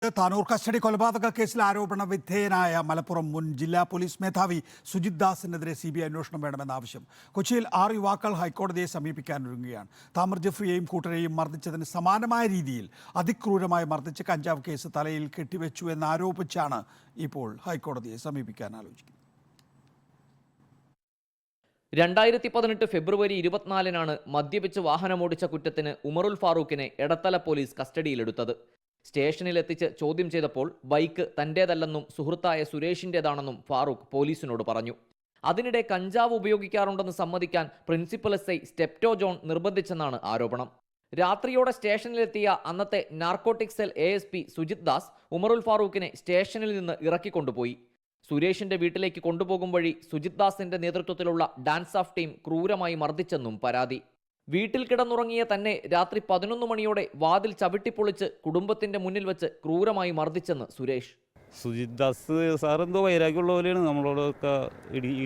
Tanur custody കൊലപാതക കേസിൽ ആരോപണ വിധേയനായ മലപ്പുറം മുൻ ജില്ലാ പോലീസ് മേധാവി സുജിത് ദാസിനെതിരെ CBI അന്വേഷണം വേണമെന്ന ആവശ്യം. കൊച്ചിയിൽ 6 യുവാക്കൾ ഹൈക്കോടതിയെ സമീപിക്കാനൊരുങ്ങുകയാണ്. താമർ ജെഫ്രിയെയും കൂട്ടരെയും മർദ്ദിച്ചതിന് സമാനമായ രീതിയിൽ അതിക്രൂരമായി മർദ്ദിച്ച് കഞ്ചാവ് കേസ് തലയിൽ കെട്ടിവെച്ചു എന്നാരോപിച്ചാണ് ഇപ്പോൾ ഹൈക്കോടതിയെ സമീപിക്കാൻ ആലോചിക്കുന്നത്. 2018 ഫെബ്രുവരി 24-നാണ് മദ്യപിച്ച് വാഹനമോടിച്ച കുറ്റത്തിന് ഉമറുൽ ഫാറൂഖിനെ എടത്തല പോലീസ് കസ്റ്റഡിയിലെടുത്തത്. സ്റ്റേഷനിലെത്തിച്ച് ചോദ്യം ചെയ്തപ്പോൾ ബൈക്ക് തന്റേതല്ലെന്നും സുഹൃത്തായ സുരേഷിൻ്റെതാണെന്നും ഫാറൂഖ് പോലീസിനോട് പറഞ്ഞു. അതിനിടെ കഞ്ചാവ് ഉപയോഗിക്കാറുണ്ടെന്ന് സമ്മതിക്കാൻ പ്രിൻസിപ്പൽ SI സ്റ്റെപ്റ്റോ ജോൺ നിർബന്ധിച്ചെന്നാണ് ആരോപണം. രാത്രിയോടെ സ്റ്റേഷനിലെത്തിയ അന്നത്തെ narcotic cell ASP Sujith Das Umarul ഫാറൂഖിനെ സ്റ്റേഷനിൽ നിന്ന് ഇറക്കിക്കൊണ്ടുപോയി. സുരേഷിന്റെ വീട്ടിലേക്ക് കൊണ്ടുപോകും വഴി സുജിത് ദാസിന്റെ നേതൃത്വത്തിലുള്ള ഡാൻസ് ഓഫ് ടീം ക്രൂരമായി മർദ്ദിച്ചെന്നും പരാതി. വീട്ടിൽ കിടന്നുറങ്ങിയ തന്നെ രാത്രി 11 മണിയോടെ വാതിൽ ചവിട്ടിപ്പൊളിച്ച് കുടുംബത്തിന്റെ മുന്നിൽ വെച്ച് ക്രൂരമായി മർദ്ദിച്ചെന്ന് സുരേഷ്. സുജിത് ദാസ് സാറെന്തോ വൈരാഗ്യമുള്ള പോലെയാണ് നമ്മളോടൊക്കെ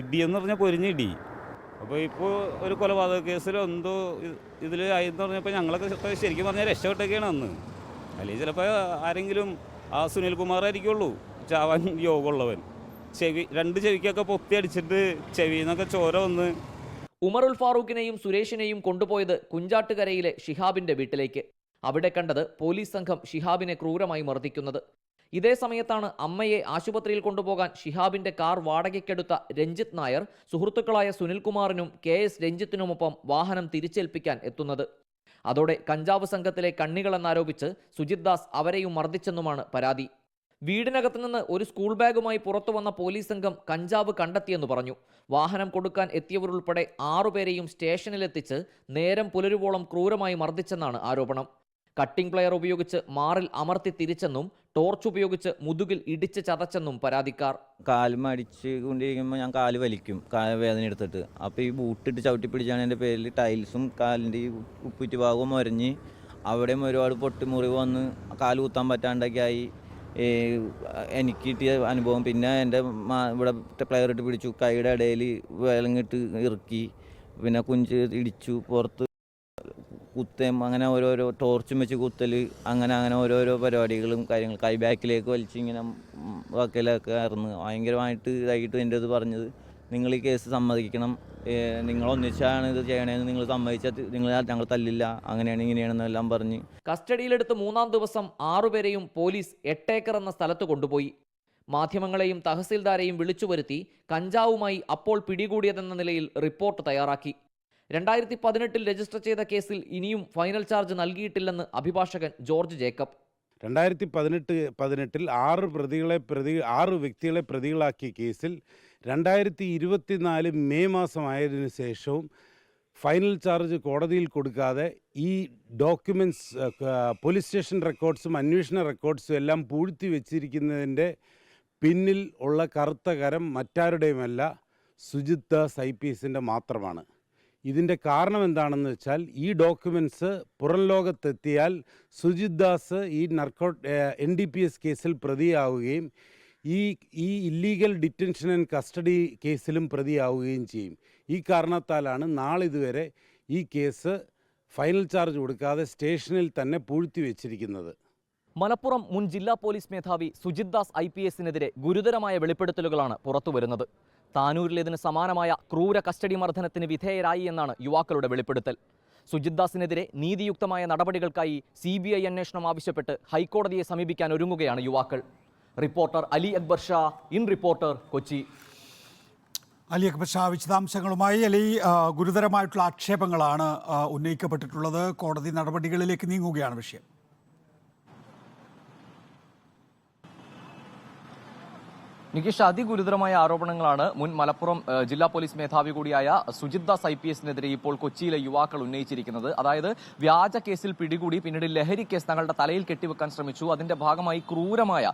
ഇടിയെന്ന് പറഞ്ഞാൽ പൊരിഞ്ഞ ഇടി. അപ്പോൾ ഇപ്പോൾ ഒരു കൊലപാതക കേസിൽ എന്തോ ഇതിൽ ആയെന്ന് പറഞ്ഞപ്പോൾ ഞങ്ങളൊക്കെ ശരിക്കും പറഞ്ഞാൽ രക്ഷപ്പെട്ടൊക്കെയാണ് അന്ന്. അല്ലെങ്കിൽ ചിലപ്പോൾ ആരെങ്കിലും ആ സുനിൽകുമാർ ആയിരിക്കുള്ളൂ ചാവാൻ യോഗമുള്ളവൻ. രണ്ട് ചെവിക്കൊക്കെ പൊത്തി അടിച്ചിട്ട് ചെവിയിൽ നിന്നൊക്കെ ചോര വന്ന്. ഉമറുൽ ഫാറൂഖിനെയും സുരേഷിനെയും കൊണ്ടുപോയത് കുഞ്ചാട്ടുകരയിലെ ഷിഹാബിന്റെ വീട്ടിലേക്ക്. അവിടെ കണ്ടത് പോലീസ് സംഘം ഷിഹാബിനെ ക്രൂരമായി മർദ്ദിക്കുന്നത്. ഇതേ സമയത്താണ് അമ്മയെ ആശുപത്രിയിൽ കൊണ്ടുപോകാൻ ഷിഹാബിന്റെ കാർ വാടകയ്ക്കെടുത്ത രഞ്ജിത്ത് നായർ സുഹൃത്തുക്കളായ സുനിൽകുമാറിനും KS രഞ്ജിത്തിനുമൊപ്പം വാഹനം തിരിച്ചേൽപ്പിക്കാൻ എത്തുന്നത്. അതോടെ കഞ്ചാവ് സംഘത്തിലെ കണ്ണികളെന്നാരോപിച്ച് സുജിത് ദാസ് അവരെയും മർദ്ദിച്ചെന്നുമാണ് പരാതി. വീടിനകത്തു നിന്ന് ഒരു സ്കൂൾ ബാഗുമായി പുറത്തു വന്ന പോലീസ് സംഘം കഞ്ചാവ് കണ്ടെത്തിയെന്ന് പറഞ്ഞു. വാഹനം കൊടുക്കാൻ എത്തിയവരുൾപ്പെടെ 6 പേരെയും സ്റ്റേഷനിലെത്തിച്ച് നേരം പുലരുവോളം ക്രൂരമായി മർദ്ദിച്ചെന്നാണ് ആരോപണം. കട്ടിംഗ് പ്ലെയർ ഉപയോഗിച്ച് മാറിൽ അമർത്തി തിരിച്ചെന്നും ടോർച്ച് ഉപയോഗിച്ച് മുതുകിൽ ഇടിച്ച് ചതച്ചെന്നും പരാതിക്കാർ. കാല് മടിച്ച് കൊണ്ടിരിക്കുമ്പോൾ ഞാൻ കാല് വലിക്കും, കാല് വേദന എടുത്തിട്ട്. അപ്പോൾ ഈ ബൂട്ടിട്ട് ചവിട്ടി പിടിച്ചാണ് എൻ്റെ പേരിൽ ടൈൽസും കാലിൻ്റെ ഈ ഉപ്പുറ്റി ഭാഗവും മുരഞ്ഞ് അവിടെയും ഒരുപാട് പൊട്ടിമുറിവ് വന്ന് കാല് കുത്താൻ പറ്റാണ്ടൊക്കെ ആയി. എനിക്ക് കിട്ടിയ അനുഭവം. പിന്നെ എൻ്റെ ഇവിടെ പ്ലെയർ ഇട്ട് പിടിച്ചു, കൈയുടെ ഇടയിൽ വിലങ്ങിട്ട് ഇറുക്കി, പിന്നെ കുഞ്ച് ഇടിച്ചു, പുറത്ത് കുത്തേം, അങ്ങനെ ഓരോരോ ടോർച്ചും വെച്ച് കുത്തൽ, അങ്ങനെ ഓരോരോ പരിപാടികളും കാര്യങ്ങൾ. കൈ ബാക്കിലേക്ക് വലിച്ച് ഇങ്ങനെ വക്കലൊക്കെ ആയിരുന്നു. ഭയങ്കരമായിട്ട് ഇതായിട്ട് എൻ്റെ ഇത് പറഞ്ഞത്, നിങ്ങൾ ഈ കേസ് സമ്മതിക്കണം, നിങ്ങൾ ഒന്നിച്ചാണ് ഇത് ചെയ്യണേന്ന് നിങ്ങൾ സമ്മതിച്ചാൽ ഞങ്ങൾ തല്ലില്ല, അങ്ങനെയാണ് ഇങ്ങനെയാണെന്നെല്ലാം പറഞ്ഞ്. കസ്റ്റഡിയിലെടുത്ത് 3-ാം ദിവസം 6 പേരെയും പോലീസ് 8 ഏക്കർ എന്ന സ്ഥലത്ത് കൊണ്ടുപോയി. മാധ്യമങ്ങളെയും തഹസിൽദാരെയും വിളിച്ചു വരുത്തി കഞ്ചാവുമായി അപ്പോൾ പിടികൂടിയതെന്ന നിലയിൽ റിപ്പോർട്ട് തയ്യാറാക്കി. 2018 രജിസ്റ്റർ ചെയ്ത കേസിൽ ഇനിയും ഫൈനൽ ചാർജ് നൽകിയിട്ടില്ലെന്ന് അഭിഭാഷകൻ ജോർജ് ജേക്കബ്. 2018 6 വ്യക്തികളെ പ്രതികളാക്കിയ കേസിൽ 2024 മെയ് മാസമായതിനു ശേഷവും ഫൈനൽ ചാർജ് കോടതിയിൽ കൊടുക്കാതെ ഈ ഡോക്യുമെൻറ്റ്സ്, പോലീസ് സ്റ്റേഷൻ റെക്കോർഡ്സും അന്വേഷണ റെക്കോർഡ്സും എല്ലാം പൂഴ്ത്തി വെച്ചിരിക്കുന്നതിൻ്റെ പിന്നിൽ ഉള്ള കറുത്ത കരം മറ്റാരുടെയുമല്ല, സുജിത് ദാസ് IPSൻ്റെ മാത്രമാണ്. ഇതിൻ്റെ കാരണം എന്താണെന്ന് വെച്ചാൽ, ഈ ഡോക്യുമെൻറ്റ്സ് പുറം ലോകത്തെത്തിയാൽ സുജിത് ദാസ് ഈ NDPS കേസിൽ പ്രതിയാവുകയും ഈ ഇല്ലീഗൽ ഡിറ്റൻഷൻ ആൻഡ് കസ്റ്റഡി കേസിലും പ്രതിയാവുകയും ചെയ്യും. ഈ കാരണത്താലാണ് നാളിതുവരെ ഈ കേസ് ഫൈനൽ ചാർജ് കൊടുക്കാതെ സ്റ്റേഷനിൽ തന്നെ പൂഴ്ത്തി വെച്ചിരിക്കുന്നത്. മലപ്പുറം മുൻ ജില്ലാ പോലീസ് മേധാവി സുജിത് ദാസ് IPSനെതിരെ ഗുരുതരമായ വെളിപ്പെടുത്തലുകളാണ് പുറത്തുവരുന്നത്. താനൂരിലേതിന് സമാനമായ ക്രൂര കസ്റ്റഡി മർദ്ദനത്തിന് വിധേയരായി എന്നാണ് യുവാക്കളുടെ വെളിപ്പെടുത്തൽ. സുജിത് ദാസിനെതിരെ നീതിയുക്തമായ നടപടികൾക്കായി CBI അന്വേഷണം ആവശ്യപ്പെട്ട് ഹൈക്കോടതിയെ സമീപിക്കാൻ ഒരുങ്ങുകയാണ് യുവാക്കൾ. Reporter Ali Akbar Shah, in reporter, Kochi. Ali Akbar Shah വിശദാംശങ്ങളുമായി. അലി, ഗുരുതരമായിട്ടുള്ള ആക്ഷേപങ്ങളാണ് ഉന്നയിക്കപ്പെട്ടിട്ടുള്ളത്. കോടതി നടപടികളിലേക്ക് നീങ്ങുകയാണ് വിഷയം. നികേഷ്, അതിഗുരുതരമായ ആരോപണങ്ങളാണ് മുൻ മലപ്പുറം ജില്ലാ പോലീസ് മേധാവി കൂടിയായ സുജിത് ദാസ് IPSനെതിരെ ഇപ്പോൾ കൊച്ചിയിലെ യുവാക്കൾ ഉന്നയിച്ചിരിക്കുന്നത്. അതായത് വ്യാജ കേസിൽ പിടികൂടി പിന്നീട് ലഹരി കേസ് തങ്ങളുടെ തലയിൽ കെട്ടിവെക്കാൻ ശ്രമിച്ചു. അതിന്റെ ഭാഗമായി ക്രൂരമായ,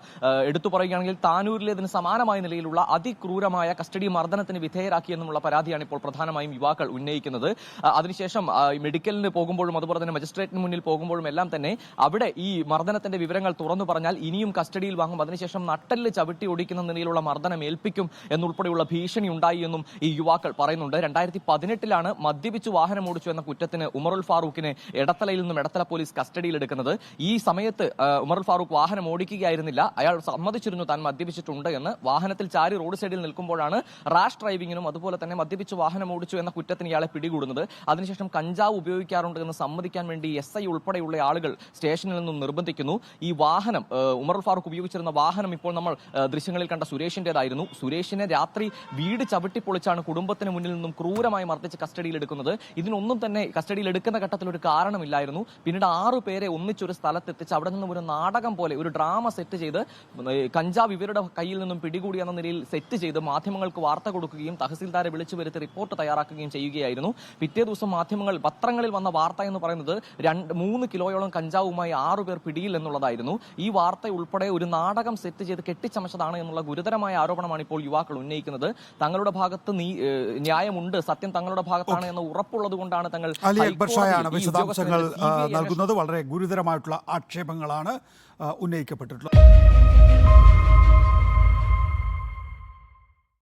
എടുത്തു പറയുകയാണെങ്കിൽ താനൂരിലേതിന് സമാനമായ നിലയിലുള്ള അതിക്രൂരമായ കസ്റ്റഡി മർദ്ദനത്തിന് വിധേയരാക്കിയെന്നുമുള്ള പരാതിയാണ് ഇപ്പോൾ പ്രധാനമായും യുവാക്കൾ ഉന്നയിക്കുന്നത്. അതിനുശേഷം മെഡിക്കലിന് പോകുമ്പോഴും അതുപോലെ തന്നെ മജിസ്ട്രേറ്റിന് മുന്നിൽ പോകുമ്പോഴും എല്ലാം തന്നെ അവിടെ ഈ മർദ്ദനത്തിന്റെ വിവരങ്ങൾ തുറന്നു പറഞ്ഞാൽ ഇനിയും കസ്റ്റഡിയിൽ വാങ്ങും, അതിനുശേഷം നട്ടെല്ല് ചവിട്ടി ഒടിക്കുന്ന നിലയിലുള്ള തരത്തിലുള്ള മർദ്ദനം ഏൽപ്പിക്കും എന്നുൾപ്പെടെയുള്ള ഭീഷണി ഉണ്ടായി എന്നും ഈ യുവാക്കൾ പറയുന്നുണ്ട്. 2018 മദ്യപിച്ചു വാഹനം ഓടിച്ചു എന്ന കുറ്റത്തിന് ഉമറുൽ ഫാറൂഖിനെ എടത്തലയിൽ നിന്നും എടത്തല പോലീസ് കസ്റ്റഡിയിലെടുക്കുന്നത്. ഈ സമയത്ത് ഉമറുൽ ഫാറൂഖ് വാഹനം ഓടിക്കുകയായിരുന്നില്ല. അയാൾ സമ്മതിച്ചിരുന്നു താൻ മദ്യപിച്ചിട്ടുണ്ട് എന്ന്. വാഹനത്തിൽ ചാരി റോഡ് സൈഡിൽ നിൽക്കുമ്പോഴാണ് റാഷ് ഡ്രൈവിംഗിനും അതുപോലെ തന്നെ മദ്യപിച്ച് വാഹനം ഓടിച്ചു എന്ന കുറ്റത്തിന് ഇയാളെ പിടികൂടുന്നത്. അതിനുശേഷം കഞ്ചാവ് ഉപയോഗിക്കാറുണ്ട് എന്ന് സമ്മതിക്കാൻ വേണ്ടി SI ഉൾപ്പെടെയുള്ള ആളുകൾ സ്റ്റേഷനിൽ നിന്നും നിർബന്ധിക്കുന്നു. ഈ വാഹനം ഉമറുൽ ഫാറൂഖ് ഉപയോഗിച്ചിരുന്ന വാഹനം ഇപ്പോൾ നമ്മൾ ദൃശ്യങ്ങളിൽ കണ്ട സുരേഷിന്റേതായിരുന്നു. സുരേഷിനെ രാത്രി വീട് ചവിട്ടിപ്പൊളിച്ചാണ് കുടുംബത്തിന് മുന്നിൽ നിന്നും ക്രൂരമായി മർദ്ദിച്ച് കസ്റ്റഡിയിലെടുക്കുന്നത്. ഇതിനൊന്നും തന്നെ കസ്റ്റഡിയിലെടുക്കുന്ന ഘട്ടത്തിൽ ഒരു കാരണമില്ലായിരുന്നു. പിന്നീട് 6 പേരെ ഒന്നിച്ചൊരു സ്ഥലത്തെത്തിച്ച് അവിടെ നിന്നും ഒരു നാടകം പോലെ ഒരു ഡ്രാമ സെറ്റ് ചെയ്ത് കഞ്ചാവ് ഇവരുടെ കയ്യിൽ നിന്നും പിടികൂടി എന്ന നിലയിൽ സെറ്റ് ചെയ്ത് മാധ്യമങ്ങൾക്ക് വാർത്ത കൊടുക്കുകയും തഹസീൽദാരെ വിളിച്ചു വരുത്തി റിപ്പോർട്ട് തയ്യാറാക്കുകയും ചെയ്യുകയായിരുന്നു. പിറ്റേ ദിവസം പത്രങ്ങളിൽ വന്ന വാർത്ത എന്ന് പറയുന്നത് 3 കിലോയോളം കഞ്ചാവുമായി 6 പേർ പിടിയിൽ എന്നുള്ളതായിരുന്നു. ഈ വാർത്ത ഉൾപ്പെടെ ഒരു നാടകം സെറ്റ് ചെയ്ത് കെട്ടിച്ചമച്ചതാണ് എന്നുള്ള ഗുരുതരമായ ആരോപണമാണ് ഇപ്പോൾ യുവാക്കൾ ഉന്നയിക്കുന്നത്. തങ്ങളുടെ ഭാഗത്ത് ന്യായമുണ്ട്, സത്യം തങ്ങളുടെ ഭാഗത്താണ് എന്ന് ഉറപ്പുള്ളത് കൊണ്ടാണ് തങ്ങൾ അലി അക്ബർ ഷായാണ് വിശദാംശങ്ങൾ നൽകുന്നത്. വളരെ ഗുരുതരമായിട്ടുള്ള ആക്ഷേപങ്ങളാണ് ഉന്നയിക്കപ്പെട്ടിട്ടുള്ളത്.